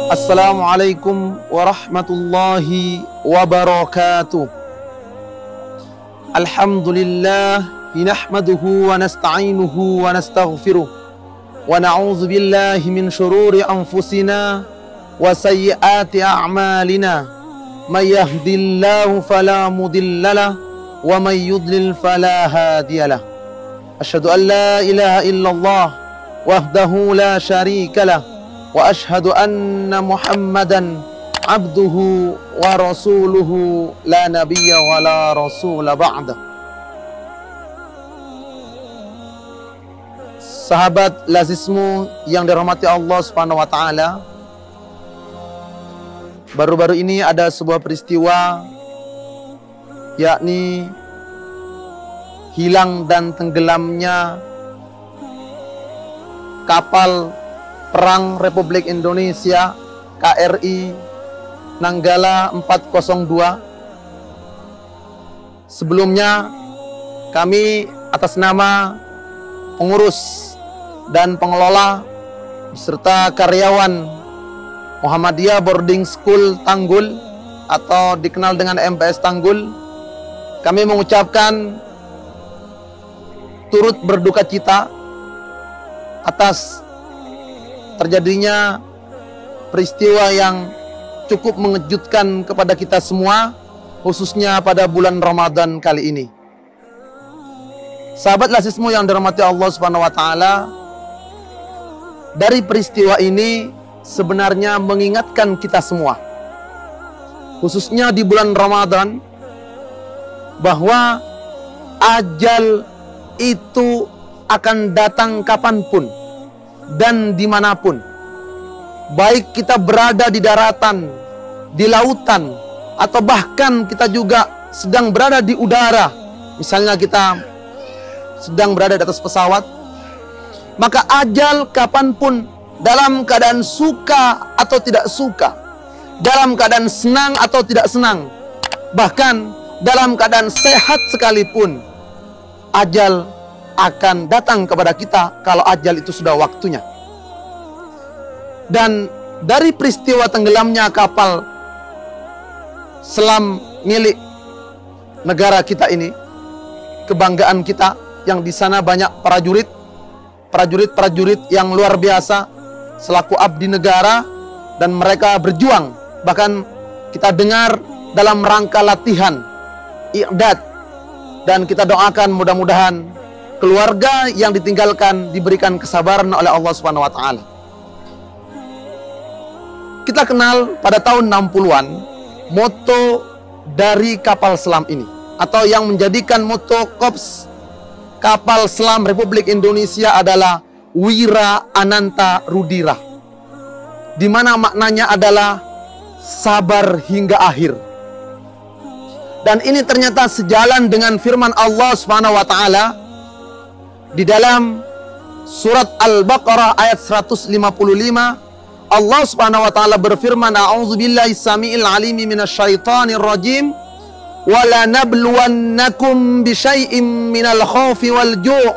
Assalamualaikum warahmatullahi wabarakatuh. Alhamdulillah nahmaduhu wa nasta'inuhu wa nastaghfiruh wa na'udzu billahi min shururi anfusina wa sayyiati a'malina. May yahdihillahu fala mudhillalah wa may yudlil fala hadiyalah. Asyhadu an la ilaha illallah wahdahu la syarikalah wa ashhadu anna Muhammadan abduhu wa rasuluhu la nabiyya wa la rasula ba'da. Sahabat lazismu yang dirahmati Allah Subhanahu wa taala, baru-baru ini ada sebuah peristiwa, yakni hilang dan tenggelamnya kapal Perang Republik Indonesia KRI Nanggala 402. Sebelumnya kami atas nama pengurus dan pengelola beserta karyawan Muhammadiyah Boarding School Tanggul atau dikenal dengan MPS Tanggul, kami mengucapkan turut berduka cita atas terjadinya peristiwa yang cukup mengejutkan kepada kita semua, khususnya pada bulan Ramadan kali ini. Sahabat lazismu yang dirahmati Allah Subhanahu wa taala, dari peristiwa ini sebenarnya mengingatkan kita semua, khususnya di bulan Ramadan, bahwa ajal itu akan datang kapanpun dan dimanapun. Baik kita berada di daratan, di lautan, atau bahkan kita juga sedang berada di udara. Misalnya kita sedang berada di atas pesawat, maka ajal kapanpun, dalam keadaan suka atau tidak suka, dalam keadaan senang atau tidak senang, bahkan dalam keadaan sehat sekalipun, ajal akan datang kepada kita kalau ajal itu sudah waktunya. Dan dari peristiwa tenggelamnya kapal selam milik negara kita ini, kebanggaan kita, yang di sana banyak prajurit yang luar biasa selaku abdi negara, dan mereka berjuang. Bahkan kita dengar dalam rangka latihan i'dad, dan kita doakan mudah-mudahan keluarga yang ditinggalkan diberikan kesabaran oleh Allah Subhanahu wa taala. Kita kenal pada tahun 60-an moto dari kapal selam ini, atau yang menjadikan moto Korps Kapal Selam Republik Indonesia adalah Wira Ananta Rudira, di mana maknanya adalah sabar hingga akhir. Dan ini ternyata sejalan dengan firman Allah Subhanahu wa taala di dalam surat Al-Baqarah ayat 155. Allah Subhanahu wa taala berfirman, a'udzubillahi samiil alimi minasyaitonir rajim, wala nabluwannakum bisyai'im minal khaufi wal ju'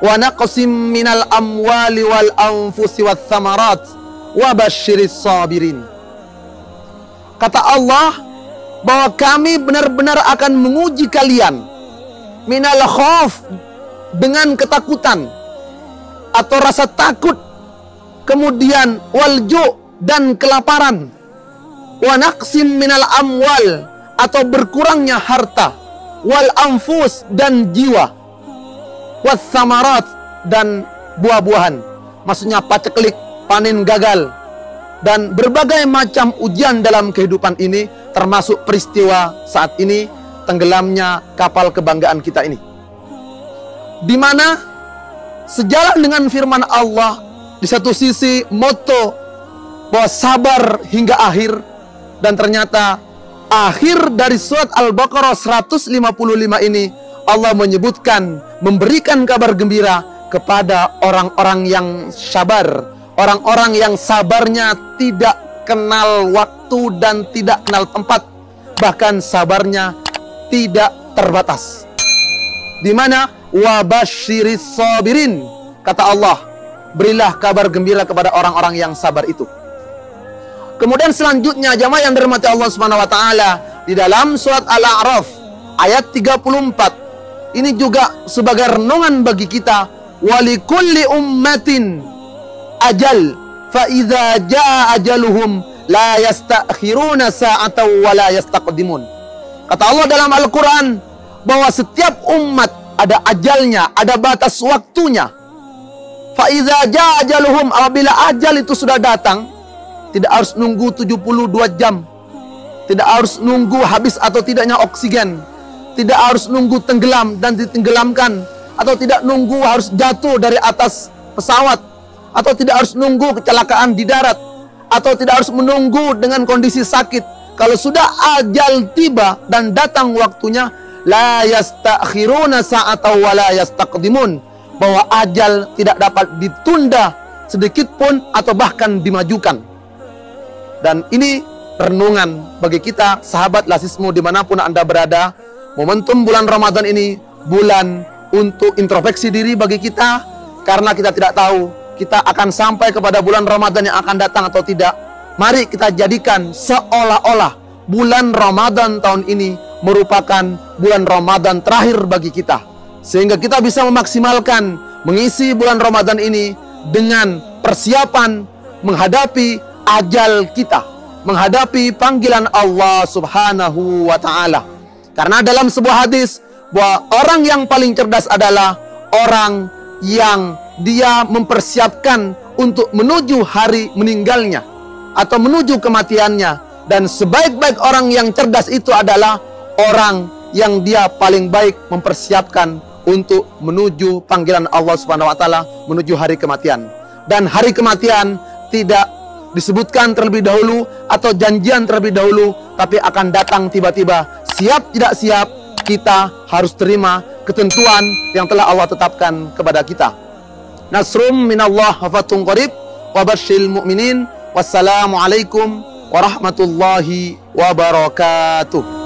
wa naqsim minal amwali wal anfusi wath thamarat wa basyiris sabirin. Kata Allah bahwa kami benar-benar akan menguji kalian minal khauf, dengan ketakutan atau rasa takut, kemudian walju, dan kelaparan, wa naqsim minal amwal, atau berkurangnya harta, wal anfus, dan jiwa, was samarat, dan buah-buahan, maksudnya paceklik, panen gagal, dan berbagai macam ujian dalam kehidupan ini, termasuk peristiwa saat ini tenggelamnya kapal kebanggaan kita ini, di mana sejalan dengan firman Allah, di satu sisi moto bahwa sabar hingga akhir, dan ternyata akhir dari surat Al-Baqarah 155 ini Allah menyebutkan, memberikan kabar gembira kepada orang-orang yang sabar, orang-orang yang sabarnya tidak kenal waktu dan tidak kenal tempat, bahkan sabarnya tidak terbatas. Di mana wabasyiris sabirin, kata Allah, berilah kabar gembira kepada orang-orang yang sabar itu. Kemudian selanjutnya jamaah yang dirahmati Allah Subhanahu wa taala, di dalam surat Al-A'raf ayat 34. Ini juga sebagai renungan bagi kita, walikulli ummatin ajal fa idza jaa ajaluhum la yastakhiruna sa'atan wa la yastaqdimun. Kata Allah dalam Al-Qur'an bahwa setiap umat ada ajalnya, ada batas waktunya. Fa idza jaa ajaluhum, apabila ajal itu sudah datang, tidak harus nunggu 72 jam. Tidak harus nunggu habis atau tidaknya oksigen. Tidak harus nunggu tenggelam dan ditenggelamkan. Atau tidak nunggu harus jatuh dari atas pesawat. Atau tidak harus nunggu kecelakaan di darat. Atau tidak harus menunggu dengan kondisi sakit. Kalau sudah ajal tiba dan datang waktunya, la yastakhiruna sa'atan wa la yastaqdimun. Bahwa ajal tidak dapat ditunda sedikit pun atau bahkan dimajukan. Dan ini renungan bagi kita, sahabat Lasismu dimanapun Anda berada. Momentum bulan Ramadan ini bulan untuk introspeksi diri bagi kita, karena kita tidak tahu kita akan sampai kepada bulan Ramadan yang akan datang atau tidak. Mari kita jadikan seolah-olah bulan Ramadan tahun ini merupakan bulan Ramadan terakhir bagi kita, sehingga kita bisa memaksimalkan mengisi bulan Ramadan ini dengan persiapan menghadapi ajal kita, menghadapi panggilan Allah Subhanahu wa ta'ala. Karena dalam sebuah hadis bahwa orang yang paling cerdas adalah orang yang dia mempersiapkan untuk menuju hari meninggalnya atau menuju kematiannya. Dan sebaik-baik orang yang cerdas itu adalah orang yang dia paling baik mempersiapkan untuk menuju panggilan Allah Subhanahu wa ta'ala, menuju hari kematian. Dan hari kematian tidak disebutkan terlebih dahulu atau janjian terlebih dahulu, tapi akan datang tiba-tiba. Siap tidak siap, kita harus terima ketentuan yang telah Allah tetapkan kepada kita. Nasrum minallah wa fathun qarib wa basyiril mu'minin. Wassalamualaikum warahmatullahi wabarakatuh.